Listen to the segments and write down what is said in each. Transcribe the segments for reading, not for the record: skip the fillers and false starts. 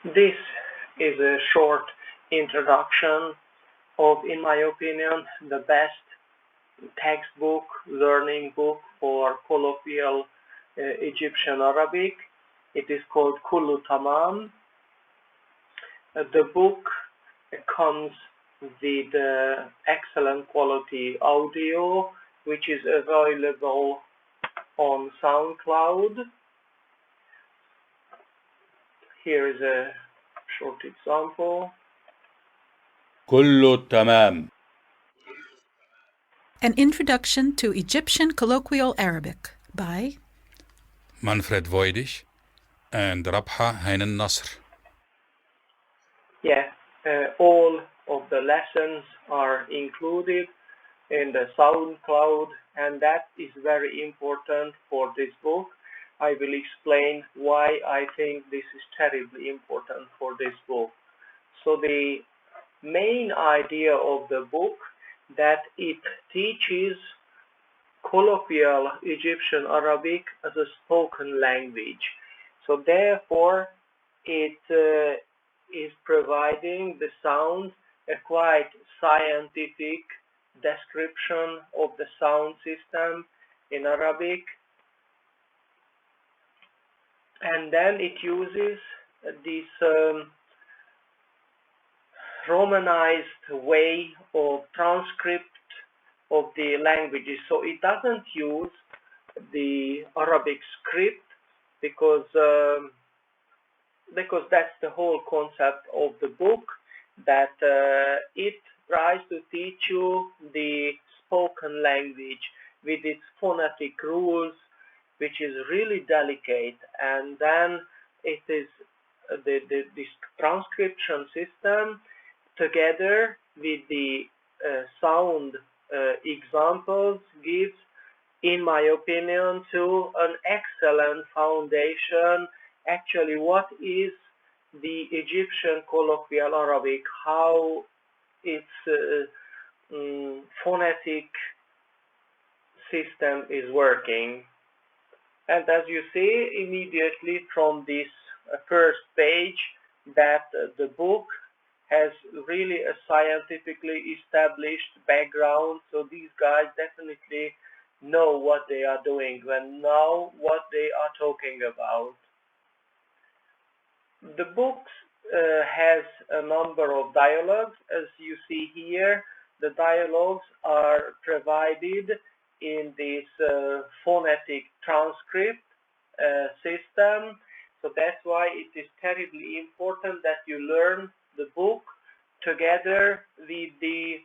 This is a short introduction of, in my opinion, the best textbook, learning book for colloquial Egyptian Arabic. It is called Kullu Tamam. The book comes with excellent quality audio, which is available on SoundCloud. Here is a short example. Kullu Tamam. An Introduction to Egyptian Colloquial Arabic by Manfred Voidisch and Rabha Hainen Nasr. Yeah, all of the lessons are included in the SoundCloud, and that is very important for this book. I will explain why I think this is terribly important for this book. So the main idea of the book that it teaches colloquial Egyptian Arabic as a spoken language. So therefore, it is providing the sound a quite scientific description of the sound system in Arabic, and then it uses this romanized way of transcript of the languages. So it doesn't use the Arabic script because that's the whole concept of the book, that it tries to teach you the spoken language with its phonetic rules, which is really delicate, and then it is this transcription system together with the sound examples gives, in my opinion, to an excellent foundation. Actually, what is the Egyptian colloquial Arabic, how its phonetic system is working. And as you see immediately from this first page, that the book has really a scientifically established background, so these guys definitely know what they are doing when know what they are talking about. The book has a number of dialogues. As you see here, the dialogues are provided in this phonetic transcript system. So that's why it is terribly important that you learn the book together with the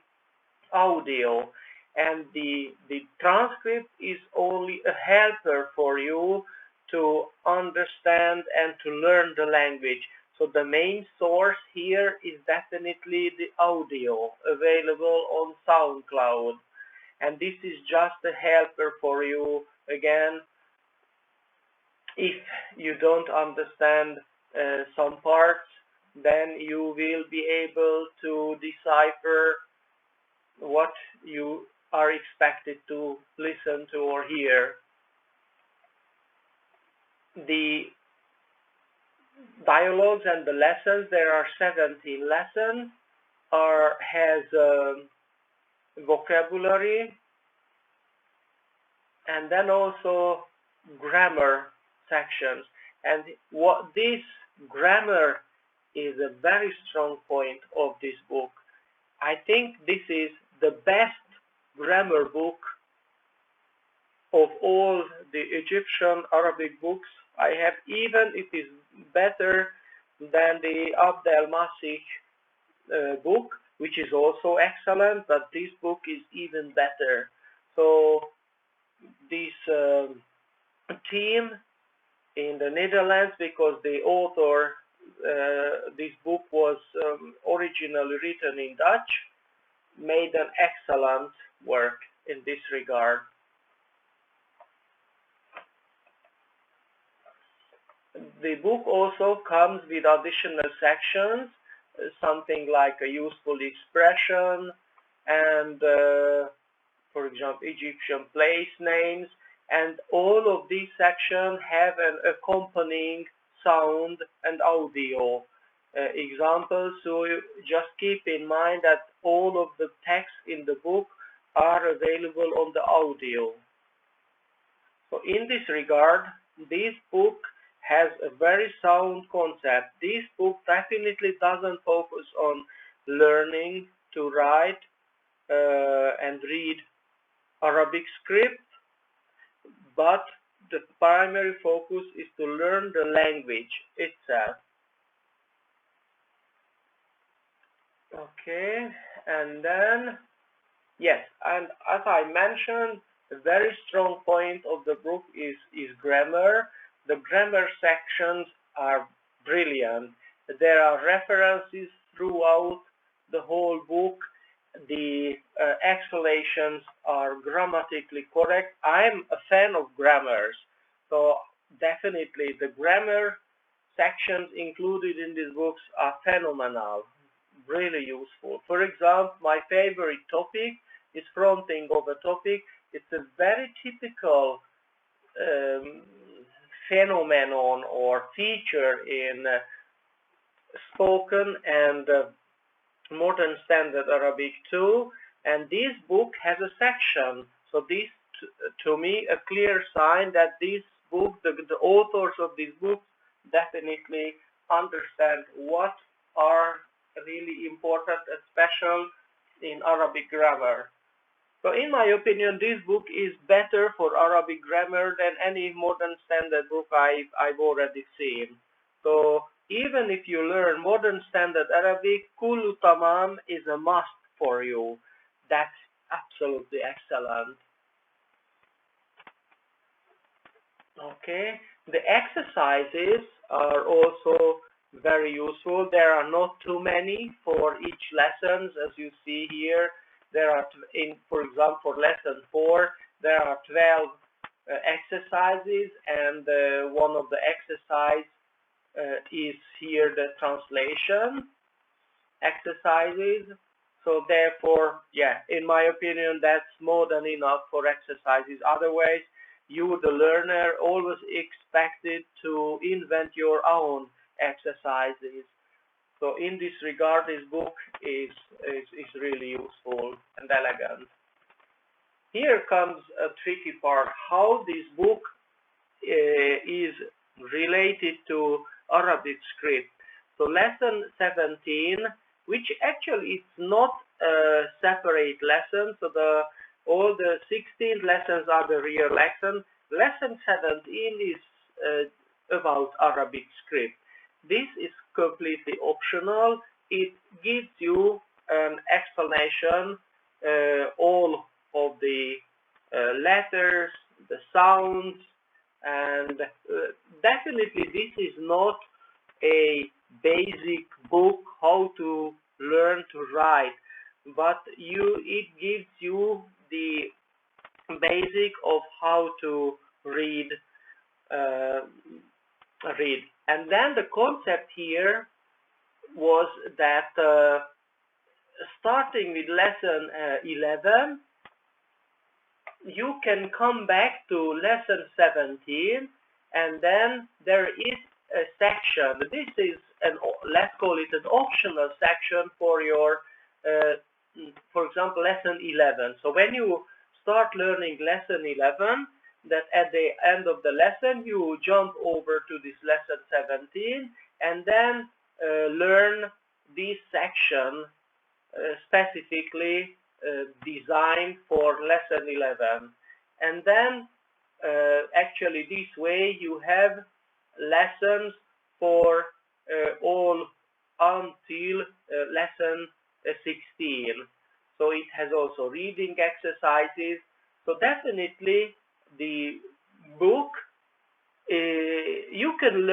audio. And the transcript is only a helper for you to understand and to learn the language. So the main source here is definitely the audio available on SoundCloud. And this is just a helper for you. Again, if you don't understand some parts, then you will be able to decipher what you are expected to listen to or hear. The dialogues and the lessons, there are 17 lessons, has vocabulary, and then also grammar sections. And what this grammar is a very strong point of this book. I think this is the best grammar book of all the Egyptian Arabic books I have. Even it is better than the Abdel Massih book, which is also excellent, but this book is even better. So this team in the Netherlands, because the author, this book was originally written in Dutch, made an excellent work in this regard. The book also comes with additional sections, something like a useful expression and, for example, Egyptian place names, and all of these sections have an accompanying sound and audio. examples. So you just keep in mind that all of the text in the book are available on the audio. So in this regard, this book has a very sound concept. This book definitely doesn't focus on learning to write and read Arabic script, but the primary focus is to learn the language itself. Okay, and then, yes, and as I mentioned, a very strong point of the book is grammar. The grammar sections are brilliant. There are references throughout the whole book. The explanations are grammatically correct. I'm a fan of grammars, so definitely the grammar sections included in these books are phenomenal, really useful. For example, my favorite topic is fronting of a topic. It's a very typical phenomenon or feature in spoken and modern standard Arabic too, and this book has a section. So this, to me, a clear sign that this book, the authors of this book, definitely understand what are really important and special in Arabic grammar. So in my opinion, this book is better for Arabic grammar than any modern standard book I've already seen. So even if you learn modern standard Arabic, Kullu Tamam is a must for you. That's absolutely excellent. Okay, the exercises are also very useful. There are not too many for each lesson, as you see here. There are, for example, for lesson 4, there are 12 exercises, and one of the exercise is here the translation exercises. So therefore, yeah, in my opinion, that's more than enough for exercises. Otherwise, you, the learner, always expected to invent your own exercises. So in this regard, this book is really useful and elegant. Here comes a tricky part, how this book is related to Arabic script. So lesson 17, which actually is not a separate lesson, so all the 16 lessons are the real lesson. Lesson 17 is about Arabic script. This is completely optional. It gives you an explanation, all of the letters, the sounds, and definitely this is not a basic book how to learn to write, but it gives you the basic of how to read. And then the concept here was that starting with lesson 11, you can come back to lesson 17, and then there is a section. This is let's call it an optional section for your, for example, lesson 11. So when you start learning lesson 11, that at the end of the lesson you jump over to this lesson 17 and then learn this section specifically designed for lesson 11, and then actually this way you have lessons for all until lesson 16. So it has also reading exercises. So definitely the book, you can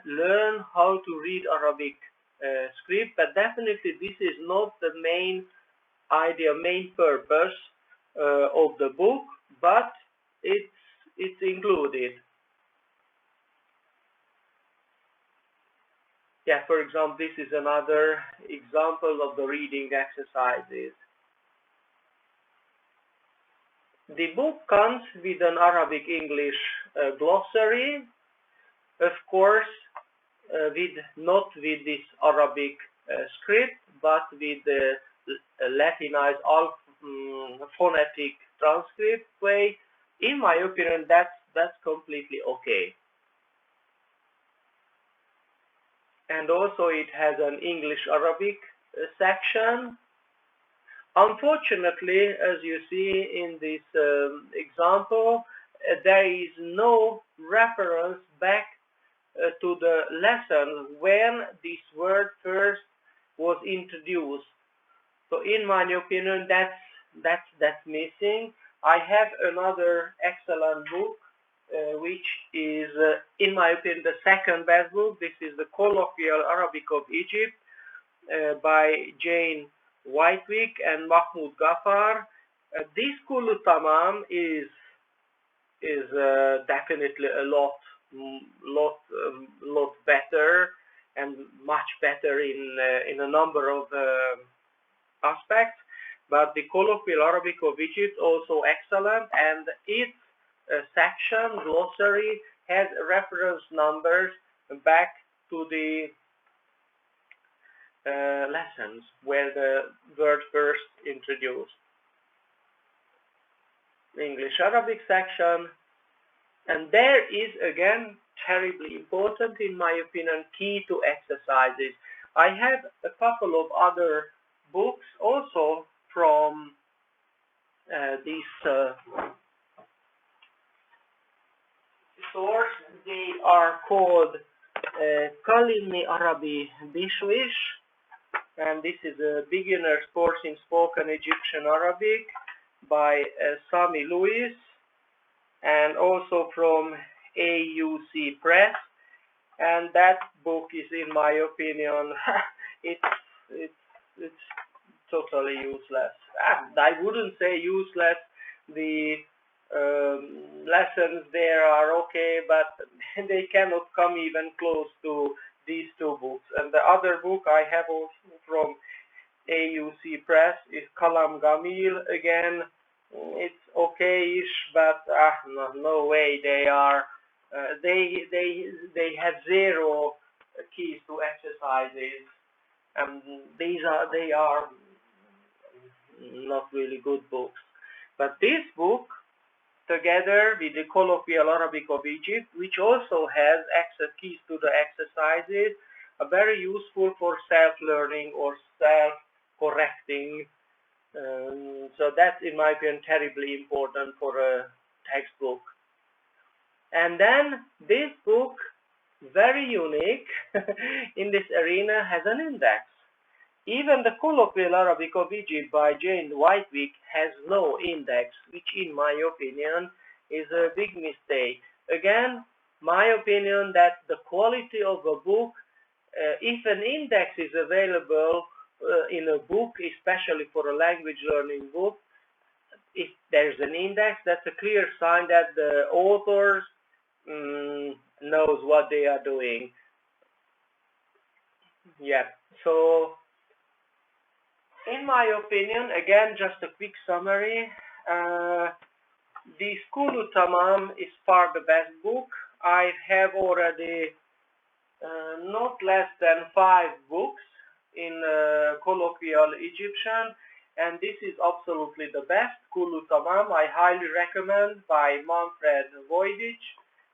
learn how to read Arabic script, but definitely this is not the main idea, main purpose of the book, but it's included. Yeah, for example, this is another example of the reading exercises. The book comes with an Arabic-English glossary. Of course, not with this Arabic script, but with the Latinized phonetic transcript way. In my opinion, that's completely okay. And also it has an English Arabic section. Unfortunately, as you see in this example, there is no reference back to the lesson when this word first was introduced. So in my opinion, that's missing. I have another excellent book, which is, in my opinion, the second best book. This is the Colloquial Arabic of Egypt by Jane Wightwick and Mahmoud Ghaffar. This Kullu Tamam is definitely a lot better and much better in a number of aspects. But the Colloquial Arabic of Egypt also excellent, and its section glossary has reference numbers back to the lessons where the word first introduced. English Arabic section, and there is again terribly important, in my opinion, key to exercises. I have a couple of other books also from this source. They are called Kallimni Arabi Bishweesh, and this is a beginner's course in spoken Egyptian Arabic by Sami Lewis, and also from AUC Press. And that book is, in my opinion, it's totally useless. I wouldn't say useless. The lessons there are okay, but they cannot come even close to these two books. And the other book I have also from AUC Press is Kalaam Gamiil. Again, it's okay-ish, but no way they are. They have zero keys to exercises, and they are not really good books. But this book, together with the Colloquial Arabic of Egypt, which also has keys to the exercises, are very useful for self-learning or self-correcting. So that's, in my opinion, terribly important for a textbook. And then this book, very unique in this arena, has an index. Even the Colloquial Arabic of Egypt by Jane Wightwick has no index, which in my opinion is a big mistake. Again, my opinion that the quality of a book, if an index is available in a book, especially for a language learning book, if there's an index, that's a clear sign that the authors knows what they are doing. Yeah, so in my opinion, again, just a quick summary. The Kullu Tamam is far the best book. I have already not less than 5 books in colloquial Egyptian, and this is absolutely the best. Kullu Tamam, I highly recommend, by Manfred Voidich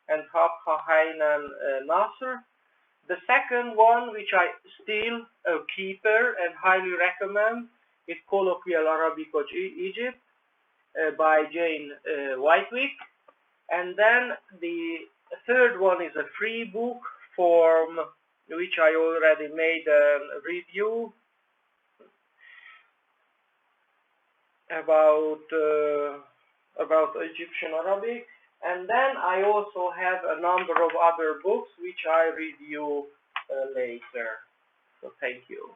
and Habha Hainan Nasr. The second one, which I still a keeper and highly recommend, is Colloquial Arabic of Egypt by Jane Wightwick. And then the third one is a free book from which I already made a review about Egyptian Arabic. And then I also have a number of other books which I review later. So thank you.